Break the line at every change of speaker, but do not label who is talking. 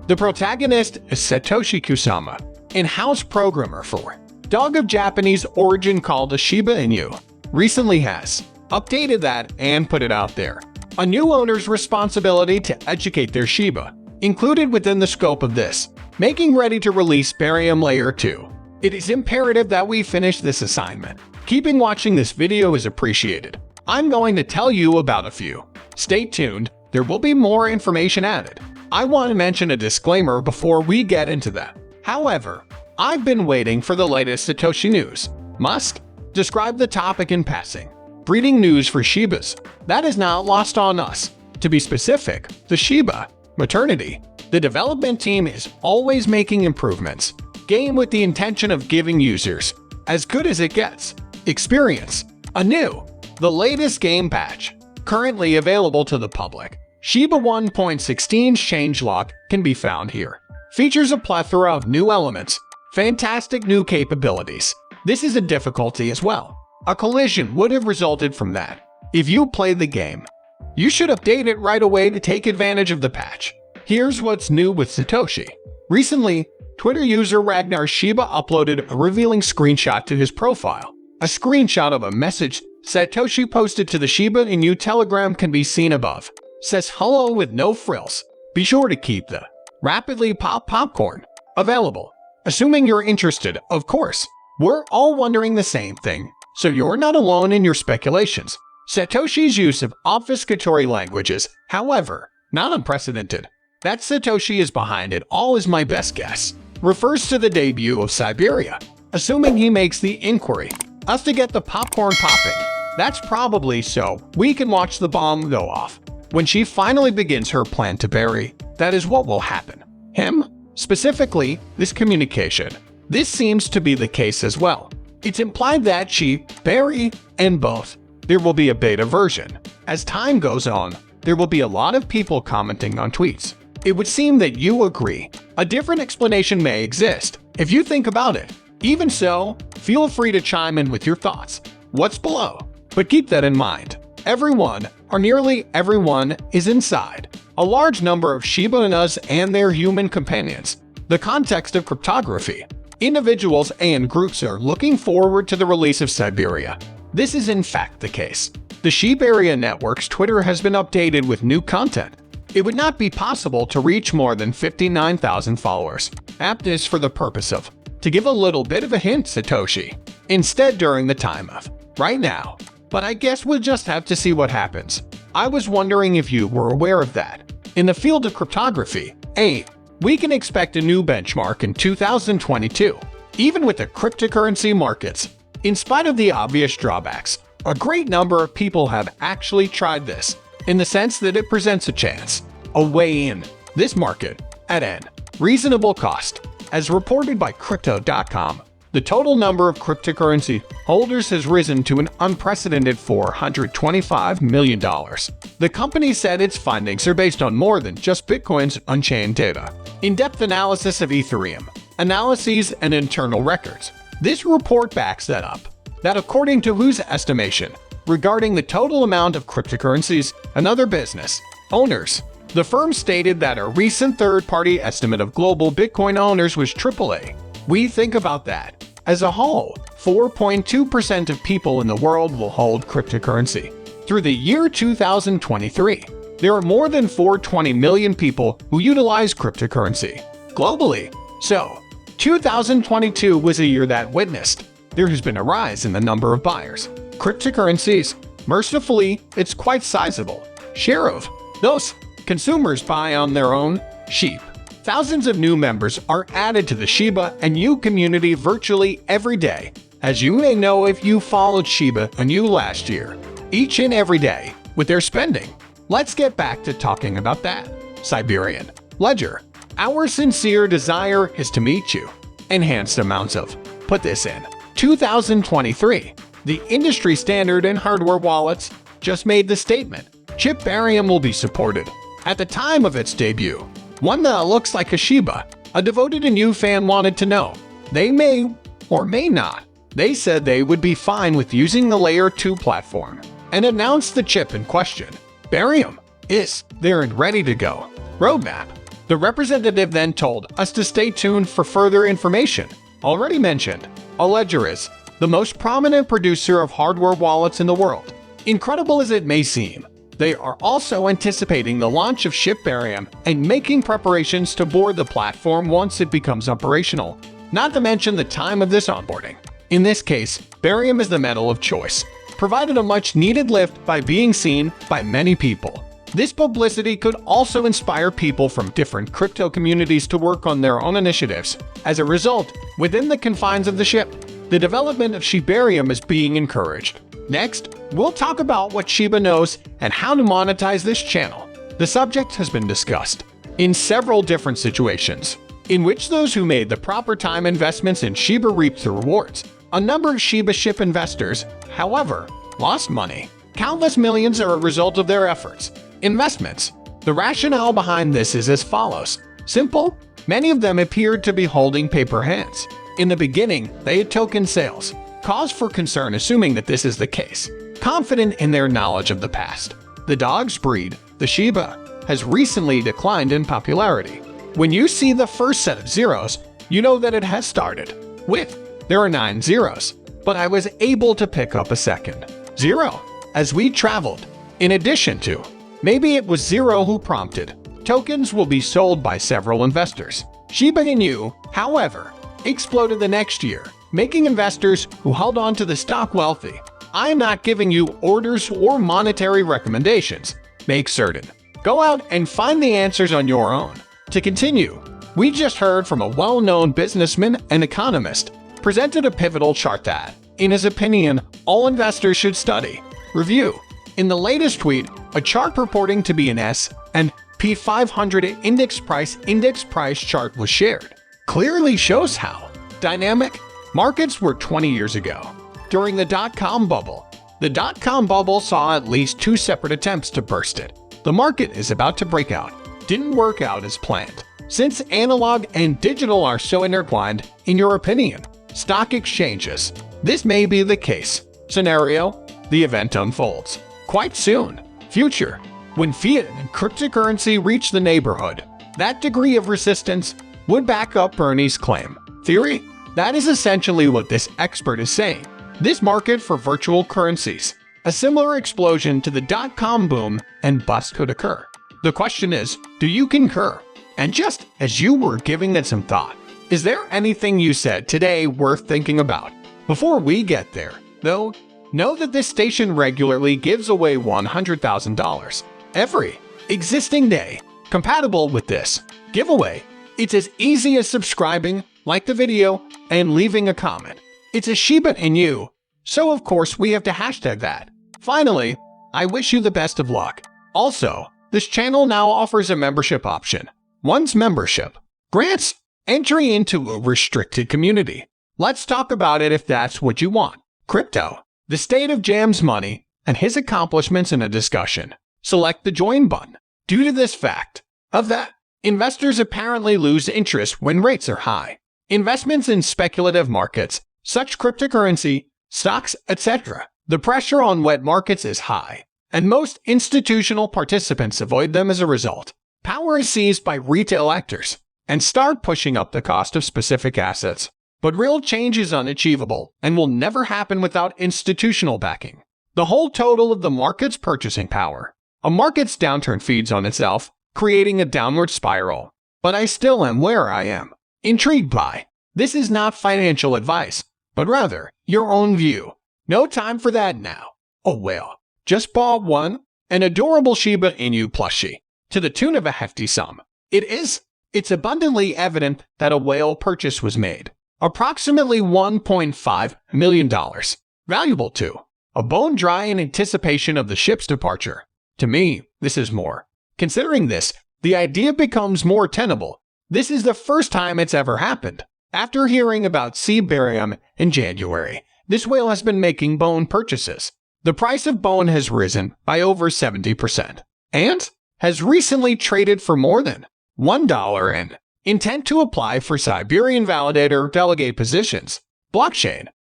The protagonist is Satoshi Kusama, in-house programmer for dog of Japanese origin called a Shiba Inu, recently has updated that and put it out there. A new owner's responsibility to educate their Shiba, included within the scope of this, making ready to release Barium Layer 2. It is imperative that we finish this assignment. Keeping watching this video is appreciated. I'm going to tell you about a few. Stay tuned, there will be more information added. I want to mention a disclaimer before we get into that. However, I've been waiting for the latest Satoshi news. Must describe the topic in passing. Breeding news for Shibas. That is not lost on us. To be specific, the Shiba maternity. The development team is always making improvements. Game with the intention of giving users as good as it gets. Experience. The latest game patch. Currently available to the public. Shiba 1.16's changelog can be found here. Features a plethora of new elements. Fantastic new capabilities. This is a difficulty as well. A collision would have resulted from that. If you play the game, you should update it right away to take advantage of the patch. Here's what's new with Satoshi. Recently, Twitter user Ragnar Shiba uploaded a revealing screenshot to his profile. A screenshot of a message Satoshi posted to the Shiba Inu Telegram can be seen above. Says hello with no frills. Be sure to keep the rapidly pop popcorn available. Assuming you're interested, of course. We're all wondering the same thing, so you're not alone in your speculations. Satoshi's use of obfuscatory languages, however, not unprecedented. That Satoshi is behind it all is my best guess. Refers to the debut of Siberia. Assuming he makes the inquiry, us to get the popcorn popping. That's probably so we can watch the bomb go off. When she finally begins her plan to bury, that is what will happen. Him? Specifically, this communication. This seems to be the case as well. It's implied that she, bury, and both. There will be a beta version. As time goes on, there will be a lot of people commenting on tweets. It would seem that you agree. A different explanation may exist, if you think about it. Even so, feel free to chime in with your thoughts. What's below? But keep that in mind. Everyone, or nearly everyone, is inside. A large number of Shiba Inus and their human companions. The context of cryptography. Individuals and groups are looking forward to the release of Siberia. This is in fact the case. The Shiberia network's Twitter has been updated with new content. It would not be possible to reach more than 59,000 followers. Aptness for the purpose of, to give a little bit of a hint, Satoshi. Instead during the time of, right now. But I guess we'll just have to see what happens. I was wondering if you were aware of that. In the field of cryptography, we can expect a new benchmark in 2022, even with the cryptocurrency markets. In spite of the obvious drawbacks, a great number of people have actually tried this, in the sense that it presents a chance, a way in, this market, at an reasonable cost. As reported by Crypto.com, the total number of cryptocurrency holders has risen to an unprecedented $425 million. The company said its findings are based on more than just Bitcoin's unchained data. In-depth analysis of Ethereum, analyses, and internal records. This report backs that up. That according to whose estimation, regarding the total amount of cryptocurrencies and other business owners, the firm stated that a recent third-party estimate of global Bitcoin owners was AAA. We think about that. As a whole, 4.2% of people in the world will hold cryptocurrency. Through the year 2023, there are more than 420 million people who utilize cryptocurrency globally. So, 2022 was a year that witnessed there has been a rise in the number of buyers. Cryptocurrencies, mercifully, it's quite sizable. Share of those consumers buy on their own sheep. Thousands of new members are added to the Shiba Inu community virtually every day, as you may know if you followed Shiba Inu last year, each and every day, with their spending. Let's get back to talking about that. Siberian Ledger. Our sincere desire is to meet you. Enhanced amounts of. Put this in. 2023. The industry standard in hardware wallets just made the statement. Chip Barium will be supported. At the time of its debut, one that looks like a Shiba, a devoted Inu fan wanted to know. They may or may not. They said they would be fine with using the Layer 2 platform and announced the chip in question. Barium is there and ready to go. Roadmap. The representative then told us to stay tuned for further information. Already mentioned, Ledger is the most prominent producer of hardware wallets in the world. Incredible as it may seem, they are also anticipating the launch of Shiba Inu and making preparations to board the platform once it becomes operational, not to mention the time of this onboarding. In this case, Barium is the metal of choice, provided a much-needed lift by being seen by many people. This publicity could also inspire people from different crypto communities to work on their own initiatives. As a result, within the confines of the ship, the development of Shiba Inu is being encouraged. Next, we'll talk about what Shiba knows and how to monetize this channel. The subject has been discussed in several different situations, in which those who made the proper time investments in Shiba reaped the rewards. A number of Shiba ship investors, however, lost money. Countless millions are a result of their efforts. Investments. The rationale behind this is as follows. Simple. Many of them appeared to be holding paper hands. In the beginning, they had token sales. Cause for concern assuming that this is the case. Confident in their knowledge of the past. The dog's breed, the Shiba, has recently declined in popularity. When you see the first set of zeros, you know that it has started with. There are 9 zeros, but I was able to pick up a second zero as we traveled. In addition to, maybe it was zero who prompted. Tokens will be sold by several investors. Shiba Inu, however, exploded the next year, making investors who held on to the stock wealthy. I am not giving you orders or monetary recommendations. Make certain. Go out and find the answers on your own. To continue, we just heard from a well-known businessman and economist presented a pivotal chart that, in his opinion, all investors should study. Review. In the latest tweet, a chart purporting to be an S&P 500 index price chart was shared. Clearly shows how dynamic markets were 20 years ago. During the dot-com bubble, the dot-com bubble saw at least 2 separate attempts to burst it. The market is about to break out. Didn't work out as planned. Since analog and digital are so intertwined, in your opinion, stock exchanges, this may be the case. Scenario, the event unfolds quite soon. Future, when fiat and cryptocurrency reach the neighborhood, that degree of resistance would back up Bernie's claim. Theory? That is essentially what this expert is saying. This market for virtual currencies, a similar explosion to the dot-com boom and bust could occur. The question is, do you concur? And just as you were giving it some thought, is there anything you said today worth thinking about? Before we get there, though, know that this station regularly gives away $100,000 every existing day. Compatible with this giveaway, it's as easy as subscribing, like the video, and leaving a comment. It's a Shiba Inu, so of course we have to hashtag that. Finally, I wish you the best of luck. Also, this channel now offers a membership option. One's membership grants entry into a restricted community. Let's talk about it if that's what you want. Crypto, the state of Jam's money, and his accomplishments in a discussion. Select the join button. Due to this fact of that, investors apparently lose interest when rates are high. Investments in speculative markets, such cryptocurrency, stocks, etc. The pressure on wet markets is high, and most institutional participants avoid them as a result. Power is seized by retail actors and start pushing up the cost of specific assets. But real change is unachievable and will never happen without institutional backing. The whole total of the market's purchasing power. A market's downturn feeds on itself, creating a downward spiral. But I still am where I am. Intrigued by. This is not financial advice, but rather your own view. No time for that now. Oh well. Just bought an adorable Shiba Inu plushie, to the tune of a hefty sum. It's abundantly evident that a whale purchase was made. Approximately $1.5 million. Valuable too. A bone dry in anticipation of the ship's departure. To me, this is more. Considering this, the idea becomes more tenable. This is the first time it's ever happened. After hearing about Shiba Inu in January, this whale has been making bone purchases. The price of bone has risen by over 70%, and has recently traded for more than $1 in. Intent to apply for Siberian validator delegate positions. Blockchain.